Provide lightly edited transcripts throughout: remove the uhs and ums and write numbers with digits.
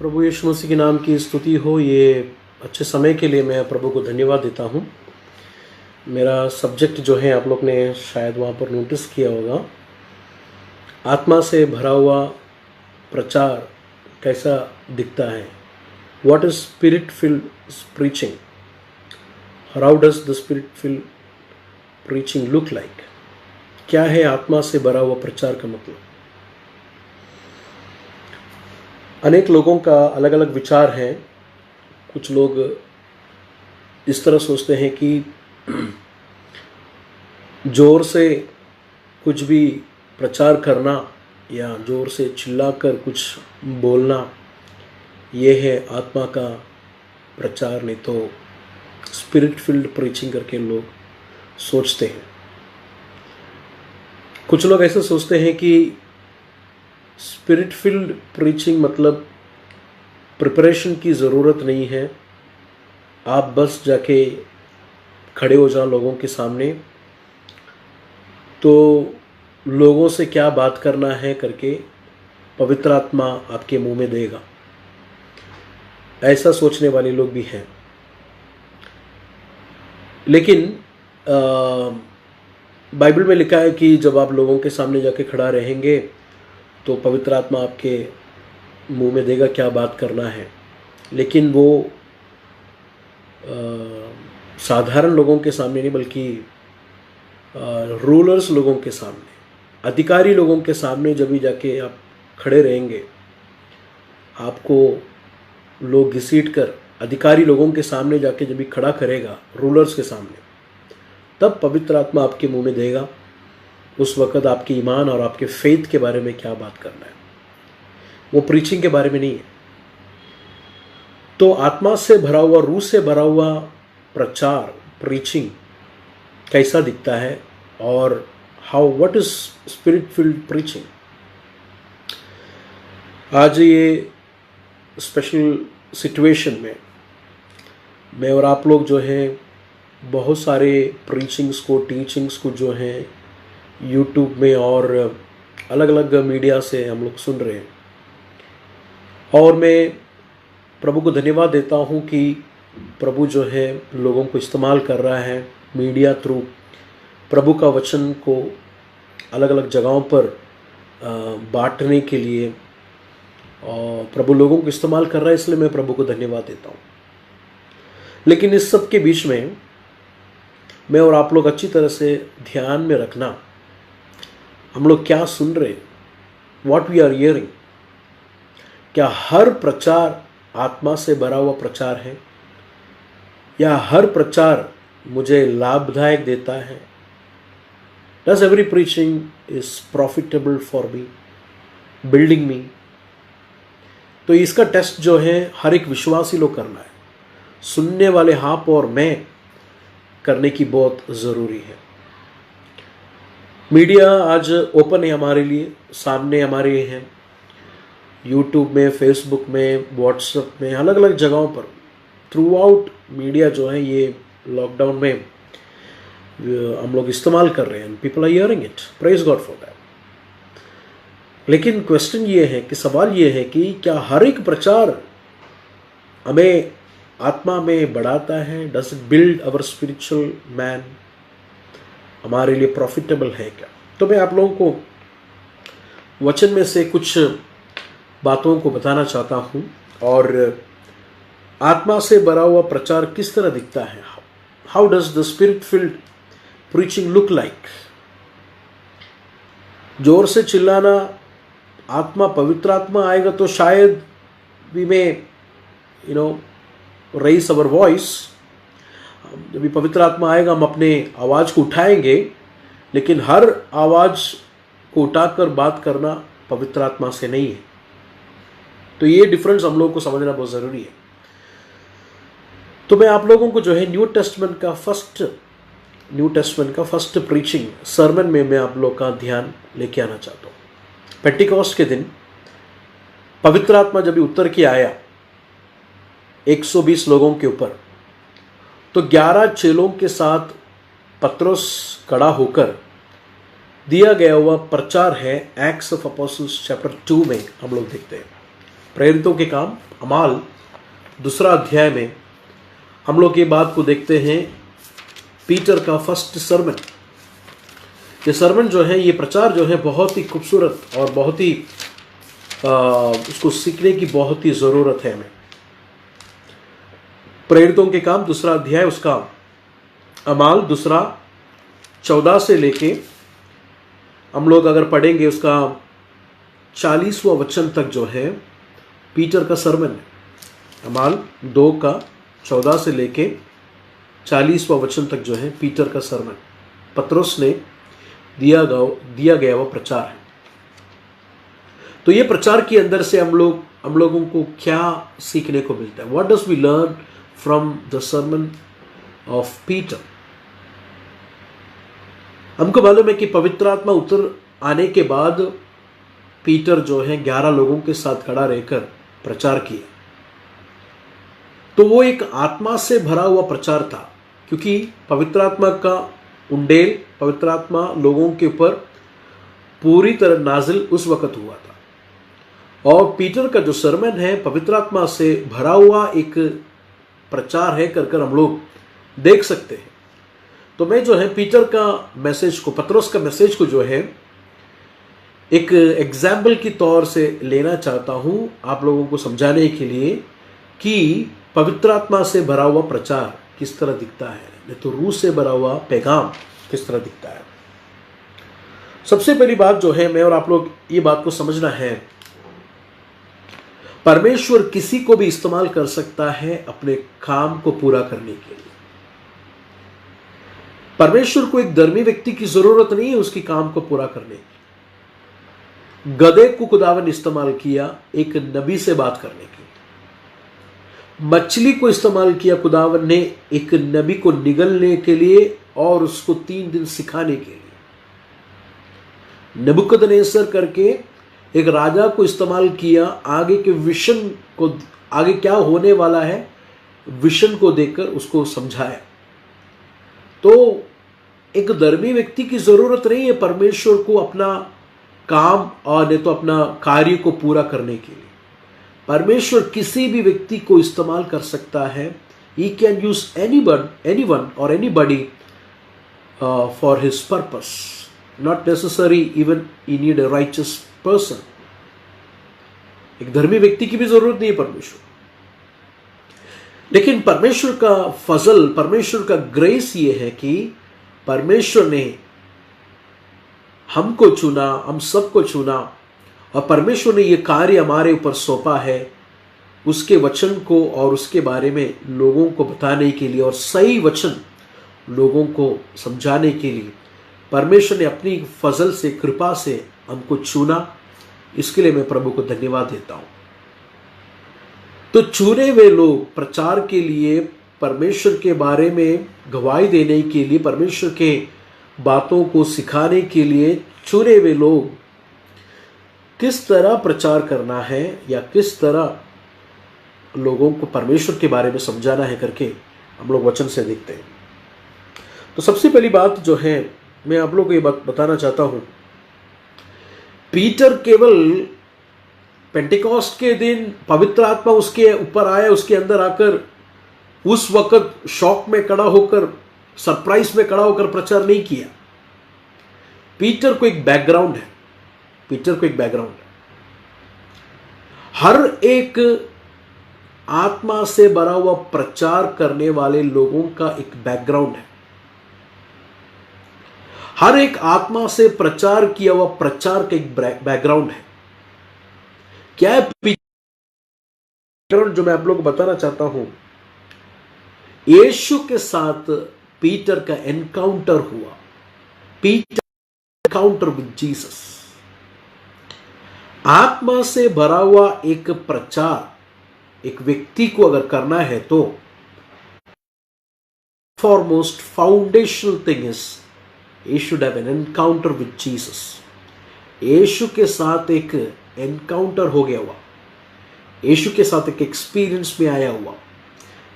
प्रभु यीशु मसीह के नाम की स्तुति हो। ये अच्छे समय के लिए मैं प्रभु को धन्यवाद देता हूँ। मेरा सब्जेक्ट जो है आप लोग ने शायद वहाँ पर नोटिस किया होगा, आत्मा से भरा हुआ प्रचार कैसा दिखता है। What is spirit filled preaching, how does the spirit filled preaching look like. क्या है आत्मा से भरा हुआ प्रचार का मतलब। अनेक लोगों का अलग अलग विचार है। कुछ लोग इस तरह सोचते हैं कि जोर से कुछ भी प्रचार करना या जोर से चिल्लाकर कुछ बोलना, ये है आत्मा का प्रचार, नहीं तो स्पिरिट फील्ड प्रीचिंग करके लोग सोचते हैं। कुछ लोग ऐसे सोचते हैं कि स्पिरिट फील्ड प्रीचिंग मतलब प्रिपरेशन की ज़रूरत नहीं है, आप बस जाके खड़े हो जाओ लोगों के सामने, तो लोगों से क्या बात करना है करके पवित्र आत्मा आपके मुंह में देगा। ऐसा सोचने वाले लोग भी हैं। लेकिन बाइबल में लिखा है कि जब आप लोगों के सामने जाके खड़ा रहेंगे तो पवित्र आत्मा आपके मुंह में देगा क्या बात करना है। लेकिन वो साधारण लोगों के सामने नहीं, बल्कि रूलर्स लोगों के सामने, अधिकारी लोगों के सामने जब भी जाके आप खड़े रहेंगे, आपको लोग घसीट कर अधिकारी लोगों के सामने जाके जब भी खड़ा करेगा, रूलर्स के सामने, तब पवित्र आत्मा आपके मुंह में देगा। उस वक़्त आपके ईमान और आपके फेथ के बारे में क्या बात करना है, वो प्रीचिंग के बारे में नहीं है। तो आत्मा से भरा हुआ, रूह से भरा हुआ प्रचार, प्रीचिंग कैसा दिखता है, और what is spirit field preaching. आज ये स्पेशल सिचुएशन में मैं और आप लोग जो है बहुत सारे प्रीचिंग्स को, टीचिंग्स को जो है यूट्यूब में और अलग अलग मीडिया से हम लोग सुन रहे हैं। और मैं प्रभु को धन्यवाद देता हूँ कि प्रभु जो है लोगों को इस्तेमाल कर रहा है मीडिया थ्रू, प्रभु का वचन को अलग अलग जगहों पर बांटने के लिए, और प्रभु लोगों को इस्तेमाल कर रहा है, इसलिए मैं प्रभु को धन्यवाद देता हूँ। लेकिन इस सब के बीच में मैं और आप लोग अच्छी तरह से ध्यान में रखना, हम लोग क्या सुन रहे हैं, व्हाट वी आर हियरिंग। क्या हर प्रचार आत्मा से भरा हुआ प्रचार है, या हर प्रचार मुझे लाभदायक देता है। Does every preaching is profitable for me, building me. तो इसका टेस्ट जो है हर एक विश्वासी लोग करना है, सुनने वाले आप और मैं करने की बहुत ज़रूरी है। मीडिया आज ओपन है हमारे लिए, सामने हमारे हैं, यूट्यूब में, फेसबुक में, व्हाट्सएप में, अलग अलग जगहों पर थ्रू आउट मीडिया जो है ये लॉकडाउन में हम लोग इस्तेमाल कर रहे हैं। People are hearing it, praise God for that. लेकिन क्वेश्चन ये है कि, सवाल ये है कि क्या हर एक प्रचार हमें आत्मा में बढ़ाता है? Does it build our spiritual man, हमारे लिए प्रॉफिटेबल है क्या? तो मैं आप लोगों को वचन में से कुछ बातों को बताना चाहता हूँ, और आत्मा से भरा हुआ प्रचार किस तरह दिखता है। How does the spirit field preaching look like. जोर से चिल्लाना, आत्मा, पवित्र आत्मा आएगा तो शायद वी में रेज अवर वॉइस। जब भी पवित्र आत्मा आएगा हम अपने आवाज़ को उठाएंगे, लेकिन हर आवाज़ को उठाकर बात करना पवित्र आत्मा से नहीं है। तो ये डिफरेंस हम लोगों को समझना बहुत ज़रूरी है। तो मैं आप लोगों को जो है न्यू टेस्टमेंट का फर्स्ट प्रीचिंग सर्मन में मैं आप लोग का ध्यान लेके आना चाहता हूँ। पेंटिकॉस्ट के दिन पवित्र आत्मा जब भी उतर के आया 120 लोगों के ऊपर, तो 11 चेलों के साथ पतरस खड़ा होकर दिया गया हुआ प्रचार है एक्ट्स ऑफ अपोस्टल्स चैप्टर 2 में हम लोग देखते हैं। प्रेरितों के काम अमाल 2 अध्याय में हम लोग ये बात को देखते हैं। पीटर का फर्स्ट सरमन, ये सरमन जो है, ये प्रचार जो है बहुत ही खूबसूरत और बहुत ही उसको सीखने की बहुत ही ज़रूरत है हमें। प्रेरितों के काम 2 अध्याय, उसका अमाल 2 14 से लेके हम लोग अगर पढ़ेंगे उसका 40वां वचन तक जो है पीटर का सरमन है। अमाल 2 का 14 से लेके 40वां वचन तक जो है पीटर का सरमन, पतरस ने दिया गया वो प्रचार है। तो ये प्रचार के अंदर से हम लोगों को क्या सीखने को मिलता है? What does we learn from the sermon of Peter? हमको मालूम है कि पवित्र आत्मा उतर आने के बाद पीटर जो है 11 लोगों के साथ खड़ा रहकर प्रचार किया। तो वो एक आत्मा से भरा हुआ प्रचार था, क्योंकि पवित्र आत्मा का उंडेल, पवित्र आत्मा लोगों के ऊपर पूरी तरह नाजिल उस वक्त हुआ था। और पीटर का जो सरमन है पवित्र आत्मा से भरा हुआ एक प्रचार है कर हम लोग देख सकते हैं। तो मैं जो है पीटर का मैसेज को, पतरस का मैसेज को जो है एक एग्जाम्पल की तौर से लेना चाहता हूं आप लोगों को समझाने के लिए कि पवित्र आत्मा से भरा हुआ प्रचार किस तरह दिखता है, नहीं तो रूह से भरा हुआ पैगाम किस तरह दिखता है। सबसे पहली बात जो है, मैं और आप लोग ये बात को समझना है, परमेश्वर किसी को भी इस्तेमाल कर सकता है अपने काम को पूरा करने के लिए। परमेश्वर को एक धर्मी व्यक्ति की जरूरत नहीं है उसकी काम को पूरा करने की। गधे को खुदावन इस्तेमाल किया एक नबी से बात करने के लिए। मछली को इस्तेमाल किया खुदावन ने एक नबी को निगलने के लिए और उसको 3 दिन सिखाने के लिए। नबूकदनेस्सर करके एक राजा को इस्तेमाल किया आगे के विजन को, आगे क्या होने वाला है विजन को देखकर उसको समझाया। तो एक धर्मी व्यक्ति की जरूरत नहीं है परमेश्वर को अपना काम और नहीं तो अपना कार्य को पूरा करने के लिए। परमेश्वर किसी भी व्यक्ति को इस्तेमाल कर सकता है। He can use anyone or anybody for his purpose. Not necessary even he need a righteous person. एक धर्मी व्यक्ति की भी जरूरत नहीं है परमेश्वर। लेकिन परमेश्वर का फजल, परमेश्वर का ग्रेस ये है कि परमेश्वर ने हमको चुना, हम सबको चुना, और परमेश्वर ने ये कार्य हमारे ऊपर सौंपा है उसके वचन को और उसके बारे में लोगों को बताने के लिए और सही वचन लोगों को समझाने के लिए परमेश्वर ने अपनी फजल से, कृपा से हमको चुना। इसके लिए मैं प्रभु को धन्यवाद देता हूं। तो चुने हुए लोग प्रचार के लिए, परमेश्वर के बारे में गवाही देने के लिए, परमेश्वर के बातों को सिखाने के लिए चुने हुए लोग किस तरह प्रचार करना है या किस तरह लोगों को परमेश्वर के बारे में समझाना है करके हम लोग वचन से देखते हैं। तो सबसे पहली बात जो है मैं आप लोगों को ये बात बताना चाहता हूं, पीटर केवल पेंटिकॉस्ट के दिन पवित्र आत्मा उसके ऊपर आया, उसके अंदर आकर उस वक्त शॉक में खड़ा होकर, सरप्राइज में खड़ा होकर प्रचार नहीं किया। पीटर को एक बैकग्राउंड है, पीटर को एक बैकग्राउंड है। हर एक आत्मा से भरा हुआ प्रचार करने वाले लोगों का एक बैकग्राउंड है। हर एक आत्मा से प्रचार किया हुआ प्रचार का एक बैकग्राउंड है। क्या है बैकग्राउंड जो मैं आप लोगों को बताना चाहता हूं? यीशु के साथ पीटर का एनकाउंटर हुआ। Peter encounter with Jesus. आत्मा से भरा हुआ एक प्रचार एक व्यक्ति को अगर करना है तो foremost foundational thing is he should have an encounter with Jesus. यीशु के साथ एक एनकाउंटर हो गया हुआ, यीशु के साथ एक एक्सपीरियंस में आया हुआ,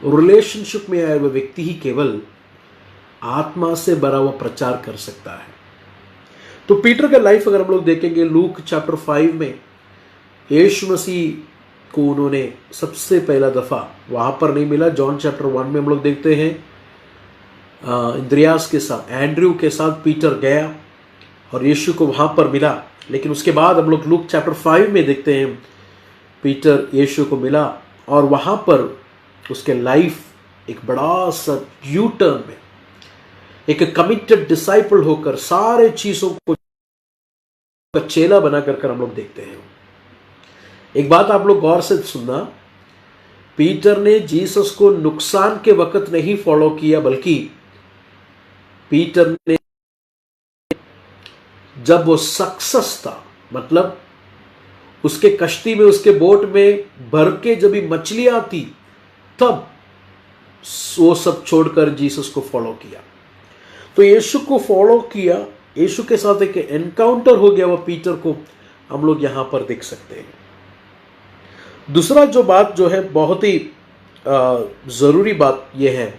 रिलेशनशिप में आया हुआ व्यक्ति ही केवल आत्मा से भरा हुआ प्रचार कर सकता है। तो पीटर का लाइफ अगर हम लोग देखेंगे लूक चैप्टर 5 में, यीशु मसीह को उन्होंने सबसे पहला दफा वहां पर नहीं मिला। जॉन चैप्टर 1 में हम लोग देखते हैं इंद्रियास के साथ, एंड्रयू के साथ पीटर गया और यीशु को वहां पर मिला। लेकिन उसके बाद हम लोग लूक चैप्टर 5 में देखते हैं पीटर यीशु को मिला और वहां पर उसके लाइफ एक बड़ा सा यू टर्न में एक कमिटेड डिसाइपल होकर सारे चीजों को चेला बना कर हम लोग देखते हैं। एक बात आप लोग गौर से सुनना, पीटर ने जीसस को नुकसान के वक्त नहीं फॉलो किया, बल्कि पीटर ने जब वो सक्सेस था, मतलब उसके कश्ती में, उसके बोट में भर के जब भी मछलियां थी, तब वो सब छोड़कर जीसस को फॉलो किया। तो यीशु को फॉलो किया, यीशु के साथ एक एनकाउंटर हो गया, वह पीटर को हम लोग यहां पर देख सकते हैं। दूसरा जो बात जो है बहुत ही जरूरी बात यह है,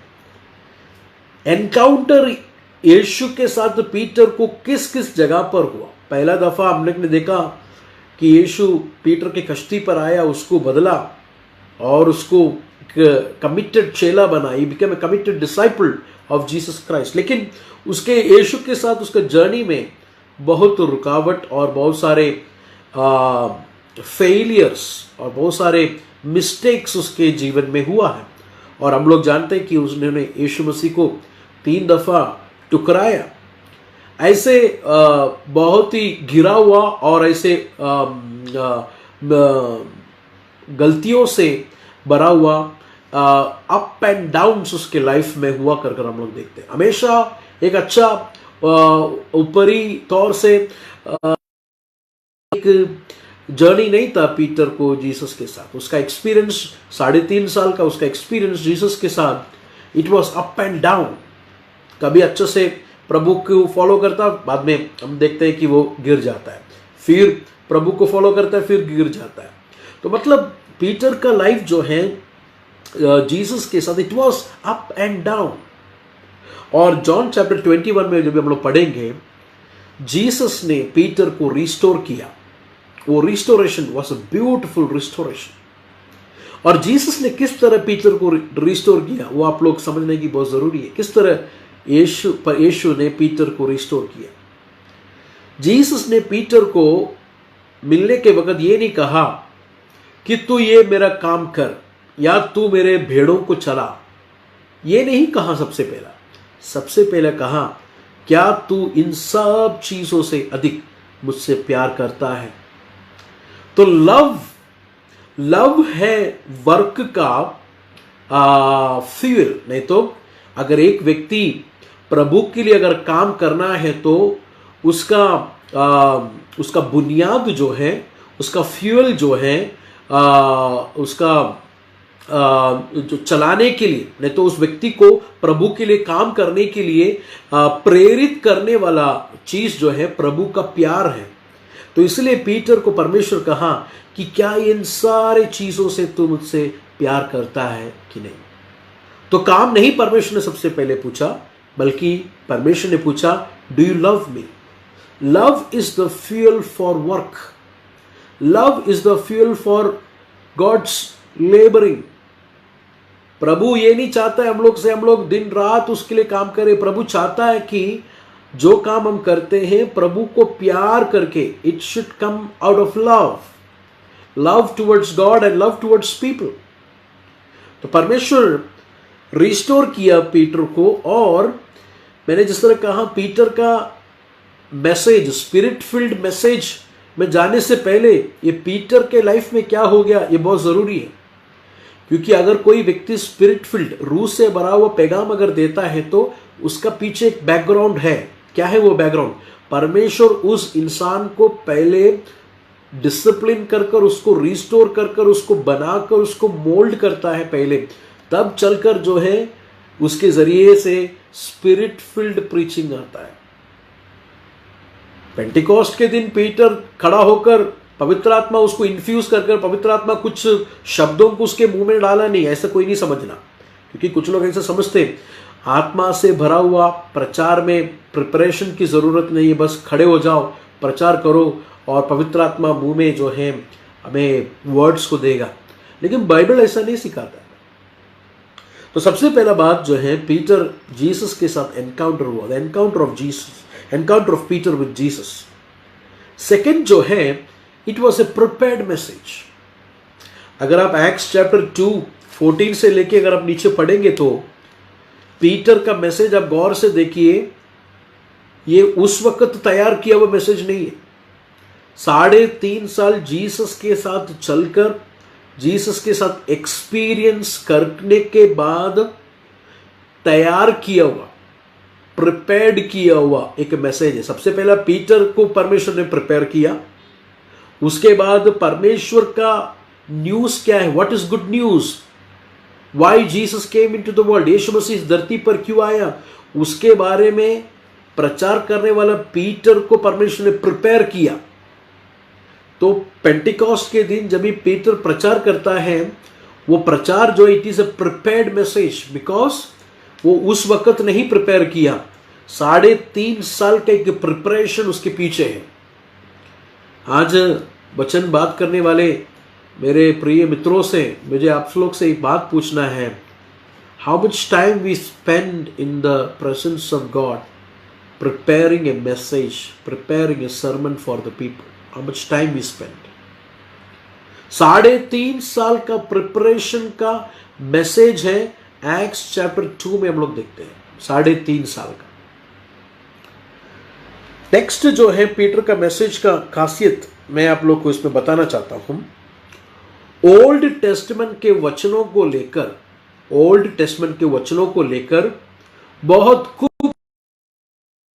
एनकाउंटर यीशु के साथ पीटर को किस किस जगह पर हुआ। पहला दफा हम लोग ने देखा कि यीशु पीटर के कश्ती पर आया, उसको बदला और उसको कमिटेड चेला बना, he became a committed disciple of Jesus Christ. लेकिन उसके यीशु के साथ उसका जर्नी में बहुत रुकावट और बहुत सारे फेलियर्स और बहुत सारे मिस्टेक्स उसके जीवन में हुआ है। और हम लोग जानते हैं कि उसने यीशु मसीह को 3 दफा टुकराया, ऐसे बहुत ही घिरा हुआ और ऐसे गलतियों से भरा हुआ अप एंड डाउन्स उसके लाइफ में हुआ कर हम लोग देखते हैं। हमेशा एक अच्छा ऊपरी तौर से एक जर्नी नहीं था पीटर को जीसस के साथ। उसका एक्सपीरियंस 3.5 साल का उसका एक्सपीरियंस जीसस के साथ, it was up and down. कभी अच्छे से प्रभु को फॉलो करता, बाद में हम देखते हैं कि वो गिर जाता है, फिर प्रभु को फॉलो करता है, फिर गिर जाता है। तो मतलब पीटर का लाइफ जो है जीसस के साथ, it was up and down. और जॉन चैप्टर 21 में जब हम लोग पढ़ेंगे, जीसस ने पीटर को रिस्टोर किया। वो restoration was a beautiful restoration. और जीसस ने किस तरह पीटर को रिस्टोर किया, वो आप लोग समझने की बहुत जरूरी है। किस तरह यीशु ने पीटर को रिस्टोर किया। जीसस ने पीटर को मिलने के वक्त ये नहीं कहा कि तू ये मेरा काम कर या तू मेरे भेड़ों को चला, ये नहीं कहा। सबसे पहले कहा, क्या तू इन सब चीजों से अधिक मुझसे प्यार करता है? तो लव है वर्क का फ्यूल। नहीं तो अगर एक व्यक्ति प्रभु के लिए अगर काम करना है तो उसका बुनियाद जो है, उसका फ्यूल जो है, उसका जो चलाने के लिए, नहीं तो उस व्यक्ति को प्रभु के लिए काम करने के लिए प्रेरित करने वाला चीज जो है प्रभु का प्यार है। तो इसलिए पीटर को परमेश्वर कहा कि क्या इन सारे चीजों से तू मुझसे प्यार करता है कि नहीं। तो काम नहीं परमेश्वर ने सबसे पहले पूछा, बल्कि परमेश्वर ने पूछा, do you love me? Love is the fuel for work, love is the fuel for God's laboring. प्रभु ये नहीं चाहता है हम लोग दिन रात उसके लिए काम करें। प्रभु चाहता है कि जो काम हम करते हैं प्रभु को प्यार करके, it should come out of love towards God and love towards people. तो परमेश्वर रिस्टोर किया पीटर को। और मैंने जिस तरह कहा, पीटर का मैसेज, स्पिरिट फिल्ड मैसेज में जाने से पहले ये पीटर के लाइफ में क्या हो गया, ये बहुत जरूरी है। क्योंकि अगर कोई व्यक्ति स्पिरिट फिल्ड, रूह से भरा हुआ पैगाम अगर देता है तो उसका पीछे एक बैकग्राउंड है। क्या है वो बैकग्राउंड? परमेश्वर उस इंसान को पहले डिसिप्लिन कर उसको रिस्टोर कर उसको बनाकर उसको मोल्ड करता है पहले, तब चलकर जो है उसके जरिए से स्पिरिट फिल्ड प्रीचिंग आता है। पेंटिकॉस्ट के दिन पीटर खड़ा होकर पवित्र आत्मा उसको इन्फ्यूज कर पवित्र आत्मा कुछ शब्दों को उसके मुंह में डाला नहीं, ऐसा कोई नहीं समझना। क्योंकि कुछ लोग ऐसे समझते आत्मा से भरा हुआ प्रचार में प्रिपरेशन की जरूरत नहीं है, बस खड़े हो जाओ, प्रचार करो और पवित्र आत्मा मुंह में जो है हमें वर्ड्स को देगा, लेकिन बाइबल ऐसा नहीं सिखाता है। तो सबसे पहला बात जो है, पीटर जीसस के साथ एनकाउंटर हुआ, the encounter of Jesus, encounter of Peter with Jesus. Second जो है, it was a prepared message. अगर आप एक्ट्स चैप्टर 2:14 से लेके अगर आप नीचे पढ़ेंगे तो पीटर का मैसेज आप गौर से देखिए, ये उस वक्त तैयार किया हुआ मैसेज नहीं है। 3.5 साल जीसस के साथ चलकर, जीसस के साथ एक्सपीरियंस करने के बाद तैयार किया हुआ, प्रिपेयर्ड किया हुआ एक मैसेज है। सबसे पहला पीटर को परमेश्वर ने प्रिपेयर किया, उसके बाद परमेश्वर का न्यूज क्या है, what is good news, why Jesus came into the world, Yeshu Masih इस धरती पर क्यों आया, उसके बारे में प्रचार करने वाला पीटर को परमेश्वर ने प्रिपेयर किया। तो पेंटिकॉस्ट के दिन जब भी पीटर प्रचार करता है, वो प्रचार जो it is a prepared message, because वो उस वक्त नहीं प्रिपेयर किया, 3.5 साल का एक प्रिपरेशन उसके पीछे है। आज वचन बात करने वाले मेरे प्रिय मित्रों से मुझे आप लोग से एक बात पूछना है, how much time we spend in the presence of God preparing a message, preparing a sermon for the people, how much time we spend. 3.5 साल का प्रिपरेशन का मैसेज है, एक्ट्स चैप्टर 2 में हम लोग देखते हैं, 3.5 साल का। नेक्स्ट जो है पीटर का मैसेज का खासियत मैं आप लोग को इसमें बताना चाहता हूं। ओल्ड टेस्टमेंट के वचनों को लेकर, ओल्ड टेस्टमेंट के वचनों को लेकर बहुत खूब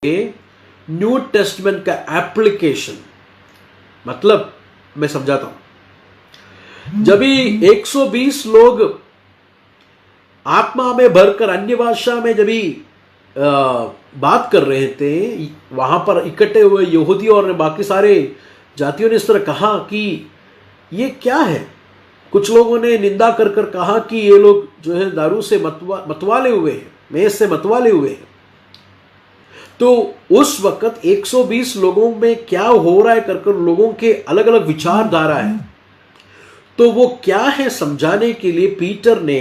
न्यू टेस्टमेंट का एप्लीकेशन, मतलब मैं समझाता हूं। जब भी 120 लोग आत्मा में भरकर अन्य भाषा में जब भी बात कर रहे थे, वहां पर इकट्ठे हुए यहूदी और बाकी सारे जातियों ने इस तरह कहा कि ये क्या है। कुछ लोगों ने निंदा कर कर कहा कि ये लोग जो है दारू से मतवाले हुए हैं, मेज से मतवाले हुए हैं। तो उस वक्त 120 लोगों में क्या हो रहा है कर लोगों के अलग अलग विचारधारा है। तो वो क्या है समझाने के लिए पीटर ने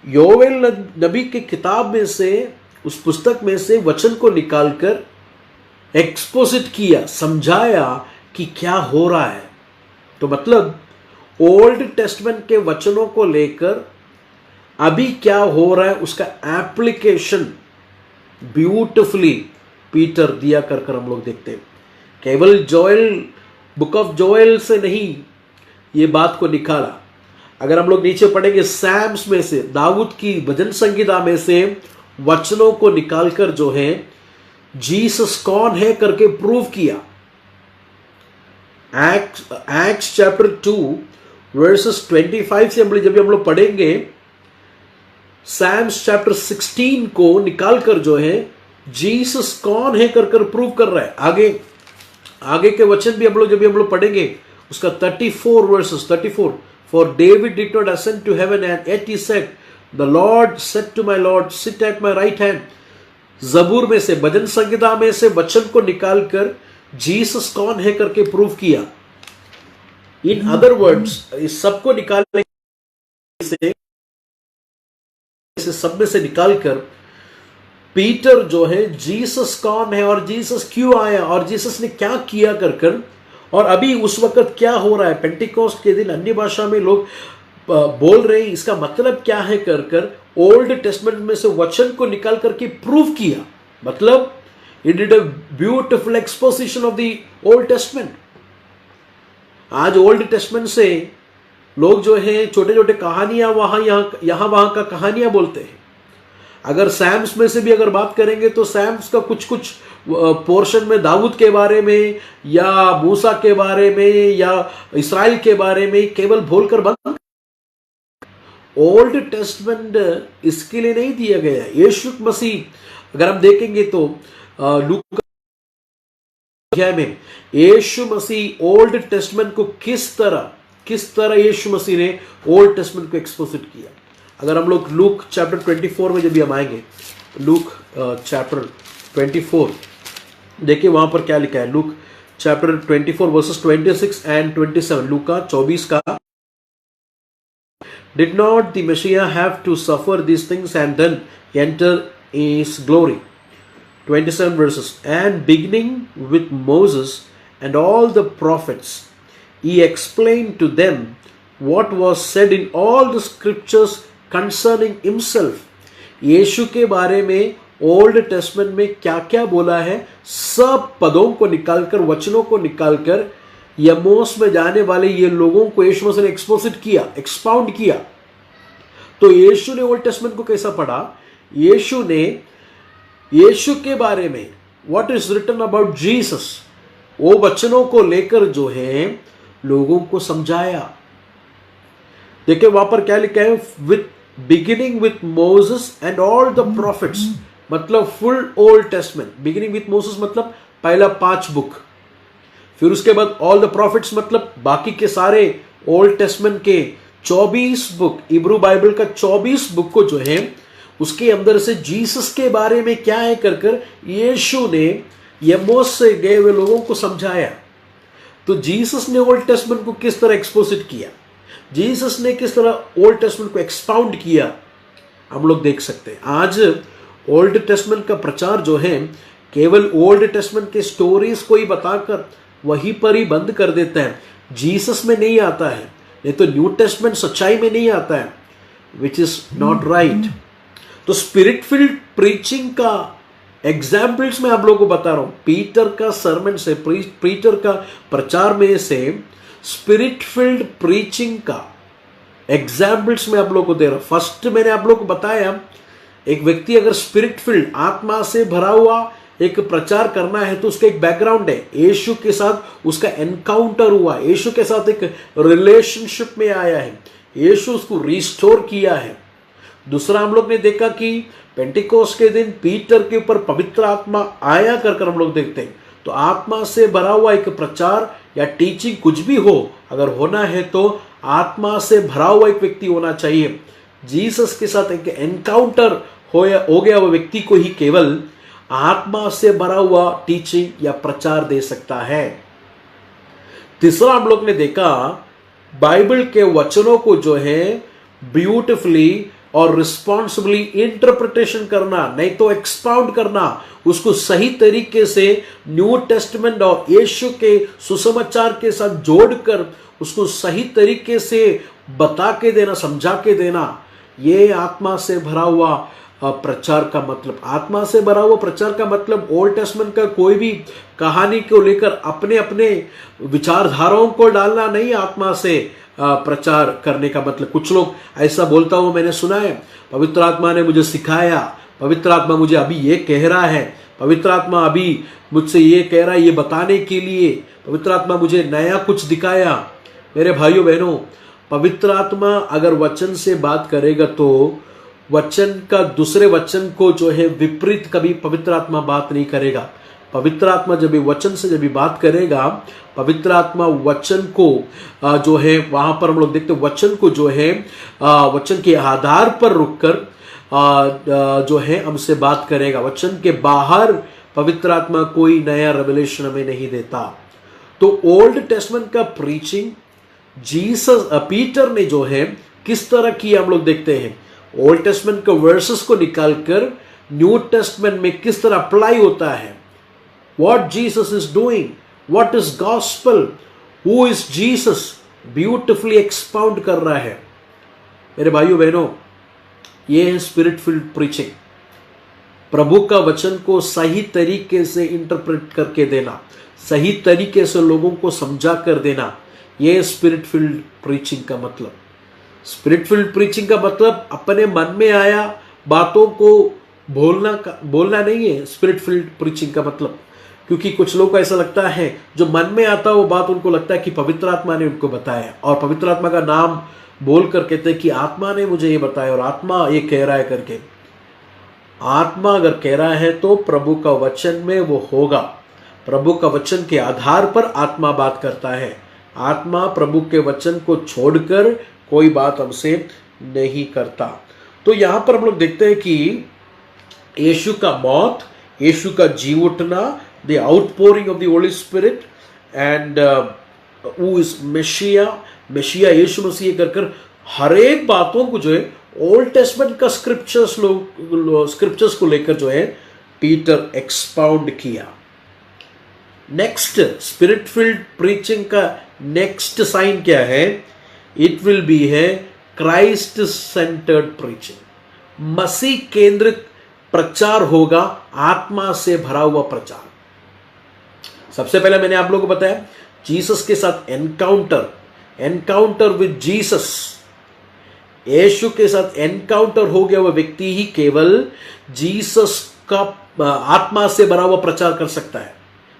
योवेल नबी की किताब में से, उस पुस्तक में से वचन को निकालकर एक्सपोजिट किया, समझाया कि क्या हो रहा है। तो मतलब ओल्ड टेस्टमेंट के वचनों को लेकर अभी क्या हो रहा है उसका एप्लीकेशन ब्यूटिफुली पीटर दिया कर हम लोग देखते हैं। केवल जोएल, बुक ऑफ जोएल से नहीं ये बात को निकाला। अगर हम लोग नीचे पढ़ेंगे सैम्स में से, दाऊद की भजन संगीता में से वचनों को निकालकर जो है जीसस कौन है करके प्रूव किया। एक्ट्स चैप्टर 2 वर्सेस 25 से जब हम लोग पढ़ेंगे, सैम्स चैप्टर 16 को निकालकर जो है जीसस कौन है कर प्रूव कर रहा है। आगे के वचन भी हम लोग पढ़ेंगे, उसका 34 verses 34, for David did not ascend to heaven and yet he said the lord said to my lord sit at my right hand. Zabur में से, भजन संगीता में से वचन को निकालकर जीसस कौन है करके प्रूव किया। इन अदर वर्ड्स, इस सबको निकालने से सब में से निकालकर पीटर जो है जीसस कौन है और जीसस क्यों आया और जीसस ने क्या किया कर और अभी उस वक्त क्या हो रहा है, पेंटिकोस्ट के दिन अन्य भाषा में लोग बोल रहे हैं, इसका मतलब क्या है कर ओल्ड टेस्टमेंट में से वचन को निकाल करके प्रूव किया। मतलब it did a beautiful exposition of the old testament. आज ओल्ड टेस्टमेंट से लोग जो है छोटे छोटे कहानियां यहां वहां का कहानियां बोलते हैं। अगर सैम्स में से भी अगर बात करेंगे तो सैम्स का कुछ पोर्शन में दाऊद के बारे में या मूसा के बारे में या इस्राएल के बारे में केवल बोलकर बंद। ओल्ड टेस्टमेंट इसके लिए नहीं दिया गया। यीशु मसीह अगर हम देखेंगे तो लूका अध्याय में यीशु मसीह ओल्ड टेस्टमेंट को किस तरह यीशु मसीह ने ओल्ड टेस्टमेंट को एक्सपोजिट किया। अगर हम लोग लूक चैप्टर 24 में जब भी हम आएंगे, लूक चैप्टर 24 देखिए वहां पर क्या लिखा है। लूक चैप्टर 24 वर्सेस 26 एंड 27, लूका 24 का, did not the Messiah have to suffer these things and then enter his glory? 27 verses, and beginning with Moses and all the prophets, he explained to them what was said in all the scriptures concerning himself. यीशु के बारे में old testament में क्या क्या बोला है, सब पदों को निकालकर, वचनों को निकालकर यमोस में जाने वाले ये लोगों को यीशु मसीह ने एक्सपोजिट किया, एक्सपाउंड किया। तो यीशु ने ओल्ड टेस्टमेंट को कैसा पढ़ा? यीशु ने यीशु के बारे में what is written about Jesus, वो वचनों को लेकर जो है लोगों को समझाया। देखिए वहां पर क्या लिखा है, with beginning with Moses and all the prophets, मतलब full Old Testament. Beginning with Moses मतलब पहला 5 बुक, फिर उसके बाद ऑल द प्रॉफिट्स मतलब बाकी के सारे ओल्ड टेस्टमेंट के 24 बुक, इब्रू बाइबल का 24 बुक को जो है उसके अंदर से जीसस के बारे में क्या है कर कर यीशु ने यमोस से गए हुए लोगों को समझाया। तो जीसस ने ओल्ड टेस्टमेंट को किस तरह एक्सपोजिट किया, जीसस ने किस तरह ओल्ड टेस्टमेंट को एक्सपाउंड किया, हम लोग देख सकते हैं। आज ओल्ड टेस्टमेंट का प्रचार जो है केवल ओल्ड टेस्टमेंट के स्टोरीज को ही बताकर वहीं पर ही बंद कर देता है, जीसस में नहीं आता है, नहीं तो न्यू टेस्टमेंट सच्चाई में नहीं आता है, विच इज नॉट राइट। तो स्पिरिट फील्ड प्रीचिंग का एग्जाम्पल्स मैं आप लोगों को बता रहा हूं, पीटर का सरमन से, पीटर का प्रचार में से स्पिरिट फील्ड प्रीचिंग का एग्जाम्पल्स मैं आप लोगों को दे रहा हूं। फर्स्ट मैंने आप लोगों को बताया, एक व्यक्ति अगर स्पिरिट फील्ड आत्मा से भरा हुआ एक प्रचार करना है तो उसका एक बैकग्राउंड है, यीशु के साथ उसका एनकाउंटर हुआ, यीशु के साथ एक रिलेशनशिप में आया है, यीशु उसको रिस्टोर किया है। दूसरा हम लोग ने देखा कि पेंटिकोस्ट के दिन पीटर के ऊपर पवित्र आत्मा आया कर हम लोग देखते हैं। तो आत्मा से भरा हुआ एक प्रचार या टीचिंग कुछ भी हो, अगर होना है तो आत्मा से भरा हुआ एक व्यक्ति होना चाहिए। जीसस के साथ एक एनकाउंटर हो गया वो व्यक्ति को ही केवल आत्मा से भरा हुआ टीचिंग या प्रचार दे सकता है। तीसरा हम लोग ने देखा बाइबल के वचनों को जो है ब्यूटिफुली और रिस्पॉन्सिबली इंटरप्रिटेशन करना, नहीं तो एक्सपाउंड करना, उसको सही तरीके से न्यू टेस्टमेंट और यीशु के सुसमाचार के साथ जोड़कर उसको सही तरीके से बता के देना, समझा के देना, ये आत्मा से भरा हुआ प्रचार का मतलब। आत्मा से भरा हुआ प्रचार का मतलब ओल्ड टेस्टमेंट का कोई भी कहानी को लेकर अपने अपने विचारधाराओं को डालना नहीं, आत्मा से प्रचार करने का मतलब। कुछ लोग ऐसा बोलता हूं, मैंने सुना है, पवित्र आत्मा ने मुझे सिखाया, पवित्र आत्मा मुझे अभी ये कह रहा है, पवित्र आत्मा अभी मुझसे ये कह रहा है, ये बताने के लिए पवित्र आत्मा मुझे नया कुछ दिखाया। मेरे भाइयों बहनों, पवित्र आत्मा अगर वचन से बात करेगा तो वचन का दूसरे वचन को जो है विपरीत कभी पवित्र आत्मा बात नहीं करेगा। पवित्र आत्मा जब भी वचन से जब भी बात करेगा, पवित्र आत्मा वचन को जो है वहां पर हम लोग देखते हैं, वचन को जो है वचन के आधार पर रुककर जो है हमसे बात करेगा। वचन के बाहर पवित्र आत्मा कोई नया रेवलेशन हमें नहीं देता। तो ओल्ड टेस्टमेंट का प्रीचिंग जीसस पीटर ने जो है किस तरह किया हम लोग देखते हैं। ओल्ड टेस्टमेंट के वर्सेस को निकालकर न्यू टेस्टमेंट में किस तरह अप्लाई होता है, what Jesus is doing, what is gospel, who is Jesus, beautifully expound कर रहा है। मेरे भाइयों बहनों, ये है स्पिरिट फील्ड प्रीचिंग। प्रभु का वचन को सही तरीके से इंटरप्रेट करके देना, सही तरीके से लोगों को समझा कर देना, ये स्पिरिट फील्ड प्रीचिंग का मतलब। स्पिरिट फील्ड प्रीचिंग का मतलब अपने मन में आया बातों को बोलना नहीं है स्पिरिट फील्ड प्रीचिंग का मतलब। क्योंकि कुछ लोगों को ऐसा लगता है जो मन में आता है वो बात उनको लगता है कि पवित्र आत्मा ने उनको बताया, और पवित्र आत्मा का नाम बोलकर कहते हैं कि आत्मा ने मुझे ये बताया और आत्मा ये कह रहा है करके। आत्मा अगर कह रहा है तो प्रभु का वचन में वो होगा। प्रभु का वचन के आधार पर आत्मा बात करता है। आत्मा प्रभु के वचन को छोड़कर कोई बात हमसे नहीं करता। तो यहां पर हम लोग देखते हैं कि यीशु का मौत, यीशु का जी उठना, the outpouring of the Holi spirit, and वो इस मेशिया यीशु मसीह कर कर हर एक बातों को जो है ओल्ड टेस्टमेंट का स्क्रिप्चर्स को लेकर जो है पीटर एक्सपाउंड किया। नेक्स्ट स्पिरिट फिल्ड प्रीचिंग का नेक्स्ट साइन क्या है? इट विल बी है क्राइस्ट सेंटर्ड प्रीचिंग। मसीह केंद्रित प्रचार होगा, आत्मा से भरा हुआ प्रचार। सबसे पहले मैंने आप लोगों को बताया जीसस के साथ एनकाउंटर विद जीसस। यीशु के साथ एनकाउंटर हो गया वह व्यक्ति ही केवल जीसस का आत्मा से भरा हुआ प्रचार कर सकता है।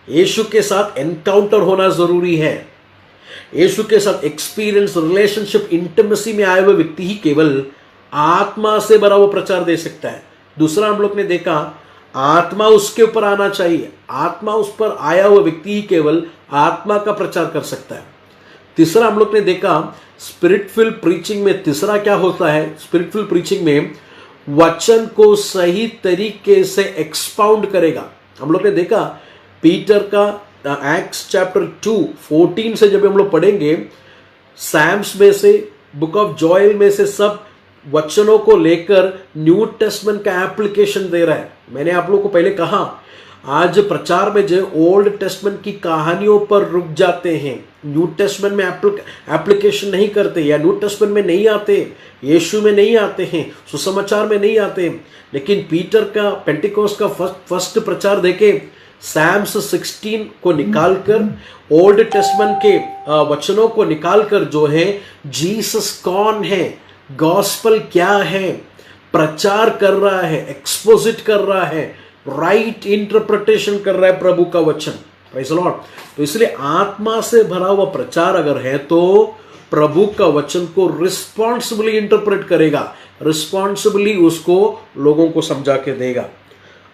यीशु के साथ एनकाउंटर होना जरूरी है। यीशु के साथ एक्सपीरियंस, रिलेशनशिप, इंटिमेसी में आए हुए व्यक्ति ही केवल आत्मा से भरा हुआ प्रचार दे सकता है। दूसरा हम लोग ने देखा आत्मा उसके ऊपर आना चाहिए। आत्मा उस पर आया हुआ व्यक्ति ही केवल आत्मा का प्रचार कर सकता है। तीसरा हम लोग ने देखा स्पिरिट फिल्ड प्रीचिंग में तीसरा क्या होता है? स्पिरिट फिल्ड प्रीचिंग में वचन को सही तरीके से एक्सपाउंड करेगा। हम लोग ने देखा पीटर का एक्ट्स चैप्टर 2:14 से जब हम लोग पढ़ेंगे, सैम्स में से, बुक ऑफ जोएल में से सब वचनों को लेकर न्यू टेस्टमेंट का एप्लीकेशन दे रहा है। मैंने आप लोगों को पहले कहा आज प्रचार में जो ओल्ड टेस्टमेंट की कहानियों पर रुक जाते हैं, न्यू टेस्टमेंट में एप्लीकेशन नहीं करते, या न्यू टेस्टमेंट में नहीं आते, यीशु में नहीं आते हैं, सुसमाचार में नहीं आते हैं। लेकिन पीटर का पेंटिकोस्ट का फर्स्ट प्रचार देखे, सैम्स 16 को निकालकर, ओल्ड टेस्टमेंट के वचनों को निकालकर जो है जीसस कौन है, गॉस्पल क्या है, प्रचार कर रहा है, एक्सपोजिट कर रहा है, राइट इंटरप्रिटेशन कर रहा है प्रभु का वचन। Praise the Lord. तो इसलिए आत्मा से भरा हुआ प्रचार अगर है तो प्रभु का वचन को रिस्पॉन्सिबली इंटरप्रेट करेगा, रिस्पॉन्सिबली उसको लोगों को समझा के देगा।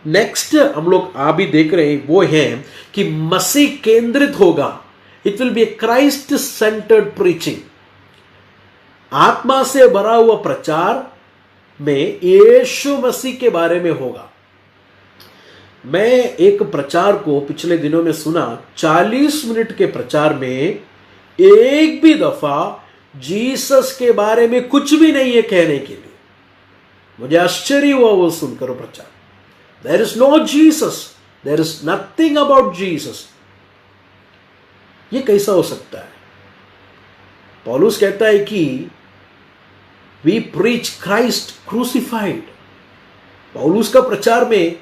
नेक्स्ट हम लोग अभी देख रहे हैं वो है कि मसीह केंद्रित होगा। It will be a Christ centred preaching. आत्मा से भरा हुआ प्रचार में यीशु मसीह के बारे में होगा। मैं एक प्रचार को पिछले दिनों में सुना, 40 मिनट के प्रचार में एक भी दफा जीसस के बारे में कुछ भी नहीं है कहने के लिए। मुझे आश्चर्य हुआ वो सुनकर प्रचार। There is no Jesus, there is nothing about Jesus. ये कैसा हो सकता है? पौलुस कहता है कि वी प्रीच क्राइस्ट क्रूसिफाइड। पौलुस का प्रचार में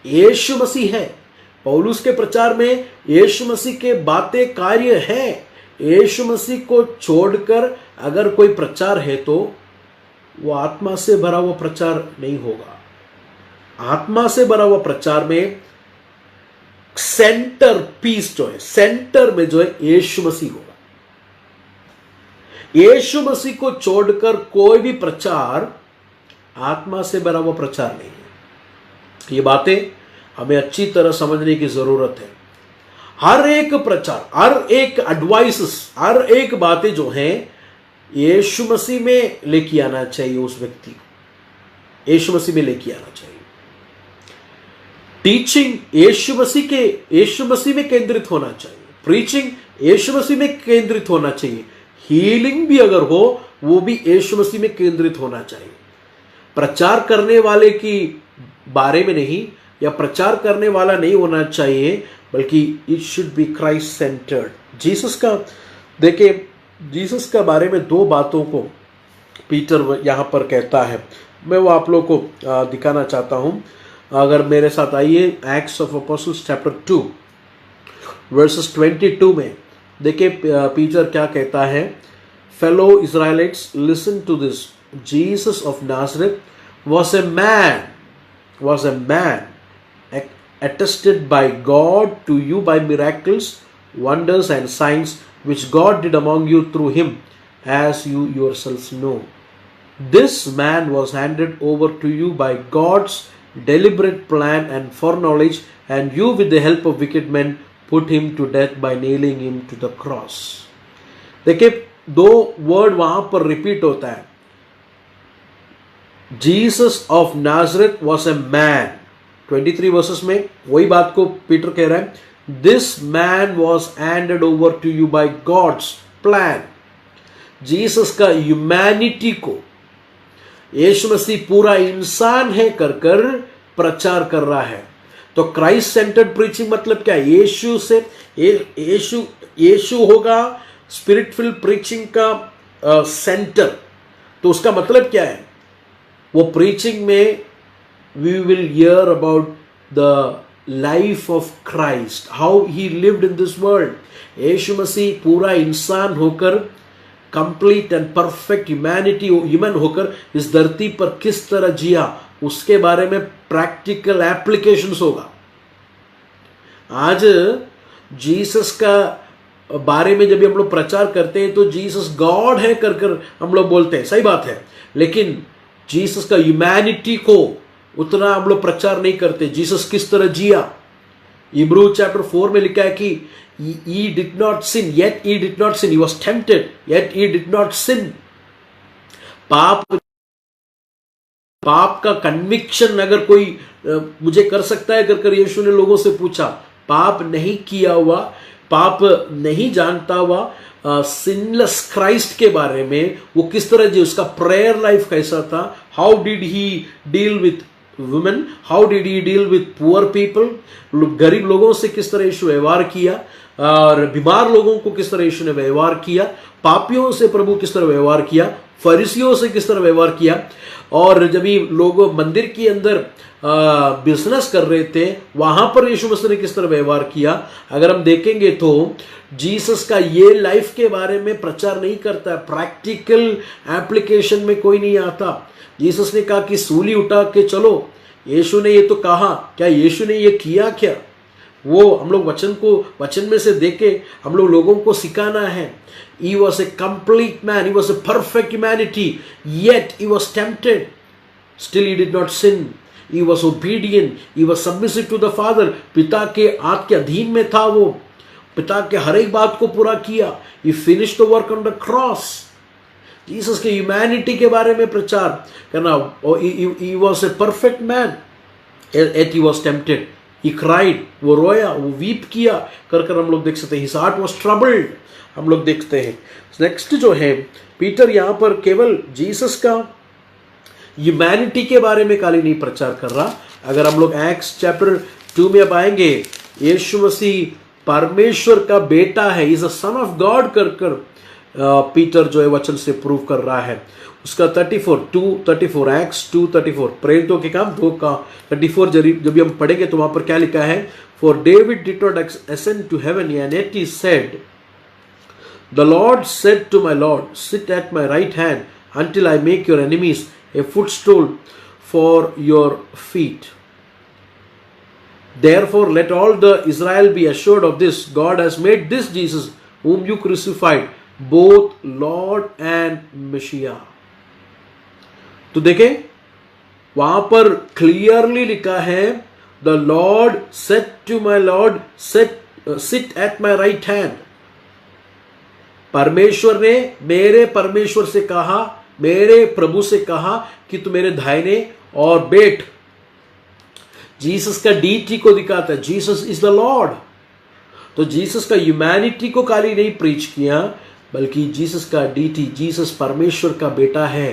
यीशु मसीह है। पौलुस के प्रचार में यीशु मसीह के बातें, कार्य है। यीशु मसीह को छोड़कर अगर कोई प्रचार है तो वो आत्मा से भरा हुआ प्रचार नहीं होगा। आत्मा से भरा हुआ प्रचार में सेंटर पीस जो है, सेंटर में जो है यीशु मसीह होगा। यीशु मसीह को छोड़कर कोई भी प्रचार आत्मा से भरा हुआ प्रचार नहीं है। ये बातें हमें अच्छी तरह समझने की जरूरत है। हर एक प्रचार, हर एक एडवाइसेस, हर एक बातें जो हैं यीशु मसीह में लेके आना चाहिए। उस व्यक्ति को यीशु मसीह में लेके आना चाहिए। टीचिंग यीशु मसीह में केंद्रित होना चाहिए। प्रीचिंग यीशु मसीह में केंद्रित होना चाहिए। हीलिंग भी अगर हो वो भी यीशु मसीह में केंद्रित होना चाहिए। प्रचार करने वाले की बारे में नहीं, या प्रचार करने वाला नहीं होना चाहिए, बल्कि it should be Christ centred. Jesus का देखिए, जीसस का बारे में दो बातों को पीटर यहाँ पर कहता है। मैं वो आप लोग को दिखाना चाहता हूँ। अगर मेरे साथ आइए Acts of Apostles chapter 2 verses 22 में देखिए पीटर क्या कहता है। Fellow Israelites, listen to this. Jesus of Nazareth was a man attested by God to you by miracles, wonders and signs which God did among you through him, as you yourselves know. This man was handed over to you by God's deliberate plan and foreknowledge, and you with the help of wicked men put him to death by nailing him to the cross. देखिए दो word वहां पर repeat होता है। Jesus of Nazareth was a man. 23 verses में वही बात को पीटर कह रहा है। This man was handed over to you by God's plan. Jesus का ह्यूमैनिटी को यीशु मसीह पूरा इंसान है कर कर प्रचार कर रहा है। तो क्राइस्ट सेंटर्ड प्रीचिंग मतलब क्या? यीशु से यीशु होगा स्पिरिट फिल्ड प्रीचिंग का सेंटर। तो उसका मतलब क्या है? वो प्रीचिंग में we will hear about the life of Christ, how he lived in this world. Yeshu Masih पूरा इंसान होकर, कंप्लीट एंड परफेक्ट ह्यूमन होकर इस धरती पर किस तरह जिया, उसके बारे में प्रैक्टिकल एप्लीकेशंस होगा। आज जीसस का बारे में जब हम लोग प्रचार करते हैं तो जीसस गॉड है कर कर हम लोग बोलते हैं, सही बात है, लेकिन जीसस का ह्यूमैनिटी को उतना हम लोग प्रचार नहीं करते। जीसस किस तरह जिया, इब्रू चैप्टर 4 में लिखा है कि he did not sin, yet he did not sin, he was tempted, yet he did not sin। पाप का कन्विक्शन अगर कोई मुझे कर सकता है कर यीशु ने लोगों से पूछा, पाप नहीं किया हुआ, पाप नहीं जानता हुआ सिनलेस क्राइस्ट के बारे में वो किस तरह जी, उसका प्रेयर लाइफ कैसा था, how did he deal with women, how did he deal with poor people, गरीब लोगों से किस तरह यीशु व्यवहार किया, और बीमार लोगों को किस तरह यीशु ने व्यवहार किया, पापियों से प्रभु किस तरह व्यवहार किया, फरीसियों से किस तरह व्यवहार किया। और जब ये लोग मंदिर के अंदर बिजनेस कर रहे थे वहां पर यीशु मसीह ने किस तरह व्यवहार किया। अगर हम देखेंगे तो जीसस का ये लाइफ के बारे में प्रचार नहीं करता, प्रैक्टिकल एप्लीकेशन में कोई नहीं आता। जीसस ने कहा कि सूली उठा के चलो, यीशु ने ये तो कहा, क्या यीशु ने ये किया क्या? वो हम लोग वचन में से देखे हम लोग लोगों को सिखाना है। He was a complete man, he was a perfect humanity, yet he was tempted, still he did not sin, he was obedient, he was submissive to the Father। पिता के हाथ के अधीन में था, वो पिता के हर एक बात को पूरा किया। He finished the work on the cross। Jesus के ह्यूमैनिटी के बारे में प्रचार करना। He was a perfect man, yet he was tempted, he cried, वो रोया, वो वीप किया कर हम लोग देख सकते हैं। His heart was troubled, हम लोग देखते हैं। नेक्स्ट जो है, पीटर यहां पर केवल जीसस का ह्यूमैनिटी के बारे में खाली नहीं प्रचार कर रहा। अगर हम लोग एक्ट्स चैप्टर 2 में अब आएंगे, यीशु मसीह परमेश्वर का बेटा है, is a son of God कर पीटर जो है वचन से प्रूव कर रहा है। उसका 34 एक्ट्स 2:34 प्रेरितों के काम 2 का 34 जब हम पढ़ेंगे तो वहां पर क्या लिखा है, for David did not ascend to heaven and yet he said, the Lord said to my Lord, sit at my right hand until I make your enemies a footstool for your feet। Therefore let all the Israel be assured of this, God has made this Jesus whom you crucified both Lord and Messiah। तो देखें वहां पर clearly लिखा है, the Lord said to my Lord, sit at my right hand। परमेश्वर ने मेरे परमेश्वर से कहा, मेरे प्रभु से कहा कि तू मेरे दाहिने और बैठ। जीसस का डीटी को दिखाता है, जीसस इज द लॉर्ड। तो जीसस का ह्यूमैनिटी को खाली नहीं प्रीच किया, बल्कि जीसस का डीटी, जीसस परमेश्वर का बेटा है,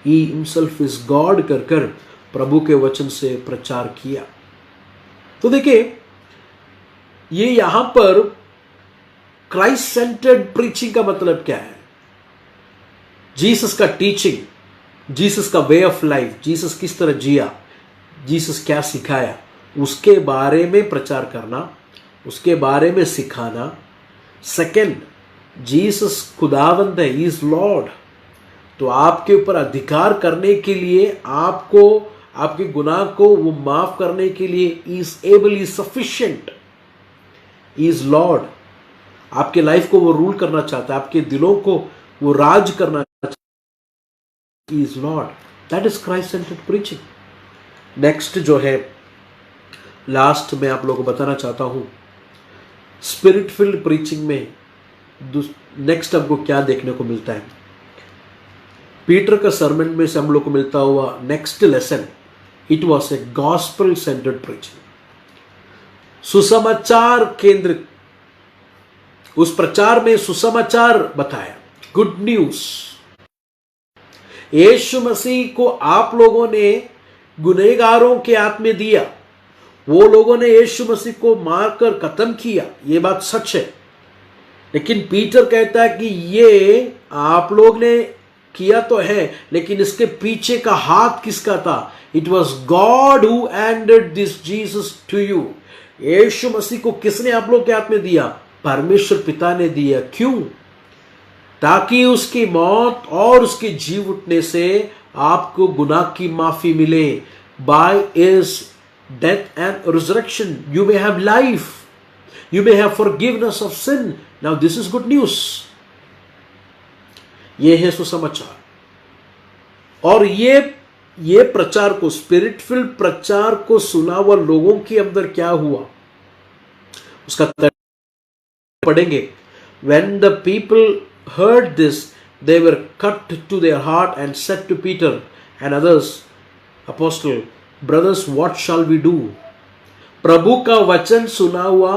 ही हिमसेल्फ इज गॉड कर प्रभु के वचन से प्रचार किया। तो देखिए ये यहां पर क्राइस्ट सेंटर्ड प्रीचिंग का मतलब क्या है? जीसस का टीचिंग, जीसस का वे ऑफ लाइफ, जीसस किस तरह जिया, जीसस क्या सिखाया, उसके बारे में प्रचार करना, उसके बारे में सिखाना। सेकंड, जीसस खुदावंद है, इज लॉर्ड। तो आपके ऊपर अधिकार करने के लिए, आपको आपके गुनाह को वो माफ करने के लिए is able, is sufficient, is Lord. आपके लाइफ को वो रूल करना चाहता है, आपके दिलों को वो राज करना चाहता है, is Lord. That is Christ centred preaching. Next जो है, लास्ट में आप लोगों को बताना चाहता हूं, स्पिरिट फिल्ड प्रीचिंग में नेक्स्ट हमको क्या देखने को मिलता है। पीटर का सरमन में से हम लोग को मिलता हुआ next lesson, it was a gospel centred preaching. सुसमाचार केंद्रित, उस प्रचार में सुसमाचार बताया, गुड न्यूज। यीशु मसीह को आप लोगों ने गुनहगारों के हाथ में दिया, वो लोगों ने यीशु मसीह को मारकर खत्म किया, ये बात सच है। लेकिन पीटर कहता है कि ये आप लोग ने किया तो है, लेकिन इसके पीछे का हाथ किसका था? It was God who handed this Jesus to you. Yeshu Masih को किसने आप लोग के हाथ में दिया? परमेश्वर पिता ने दिया। क्यों? ताकि उसकी मौत और उसके जीव उठने से आपको गुनाह की माफी मिले। By his death and resurrection you may have life, you may have forgiveness of sin. Now this is good news. ये है सुसमाचार। और ये प्रचार को, स्पिरिट फिल्ड प्रचार को सुना हुआ लोगों के अंदर क्या हुआ उसका पढ़ेंगे। When the people heard this, they were cut to their heart and said to Peter and others, apostle, brothers, what shall we do? प्रभु का वचन सुना हुआ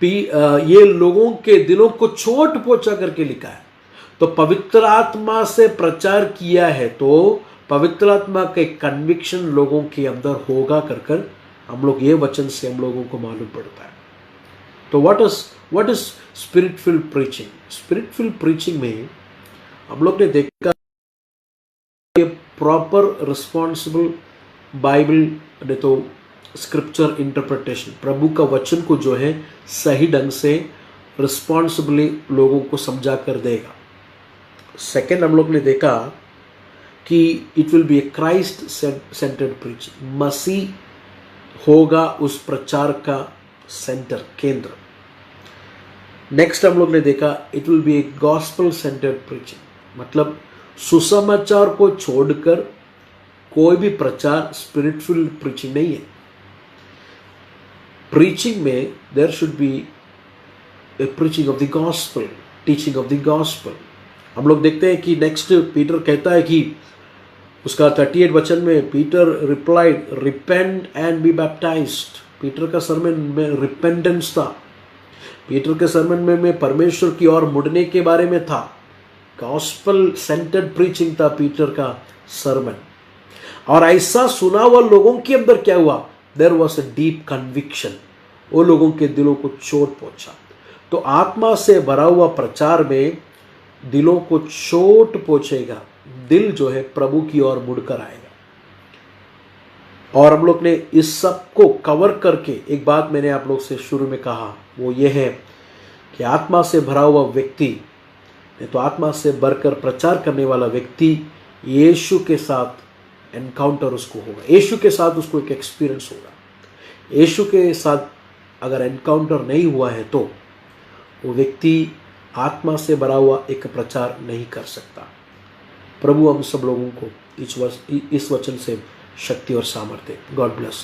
ये लोगों के दिलों को चोट पहुंचा करके लिखा है। तो पवित्र आत्मा से प्रचार किया है तो पवित्र आत्मा के कन्विक्शन लोगों के अंदर होगा कर हम लोग ये वचन से हम लोगों को मालूम पड़ता है। तो what is spirit filled preaching? Spirit filled preaching में हम लोग ने देखा प्रॉपर रिस्पॉन्सिबल बाइबल ने तो स्क्रिप्चर इंटरप्रिटेशन, प्रभु का वचन को जो है सही ढंग से रिस्पॉन्सिबली लोगों को समझा कर देगा। सेकेंड हम लोग ने देखा कि it will be a Christ centred preaching, Masih होगा उस प्रचार का सेंटर, केंद्र। नेक्स्ट हम लोग ने देखा it will be A gospel centred preaching, मतलब सुसमाचार को छोड़कर कोई भी प्रचार स्पिरिट फिल्ड प्रीचिंग नहीं है। प्रीचिंग में there should be a preaching of the gospel, teaching of the gospel. हम लोग देखते हैं कि नेक्स्ट पीटर कहता है कि उसका 38 वचन में Peter replied, repent and be baptised. Peter का सरमन में रिपेंटेंस था, पीटर के सरमन में परमेश्वर की ओर मुड़ने के बारे में था। गॉस्पेल सेंटर्ड प्रीचिंग था पीटर का सरमन। और ऐसा सुना हुआ लोगों के अंदर क्या हुआ? There was a deep conviction, वो लोगों के दिलों को चोट पहुंचा। तो आत्मा से भरा हुआ प्रचार में दिलों को चोट पहुंचेगा, दिल जो है प्रभु की ओर मुड़कर आएगा। और हम लोग ने इस सब को कवर करके एक बात मैंने आप लोग से शुरू में कहा, वो ये है कि आत्मा से भरा हुआ व्यक्ति, तो आत्मा से भरकर प्रचार करने वाला व्यक्ति यीशु के साथ एनकाउंटर उसको होगा, यीशु के साथ उसको एक एक्सपीरियंस होगा। यीशु के साथ अगर एनकाउंटर नहीं हुआ है तो वो व्यक्ति आत्मा से भरा हुआ एक प्रचार नहीं कर सकता। प्रभु हम सब लोगों को इस वचन से शक्ति और सामर्थ्य। God bless.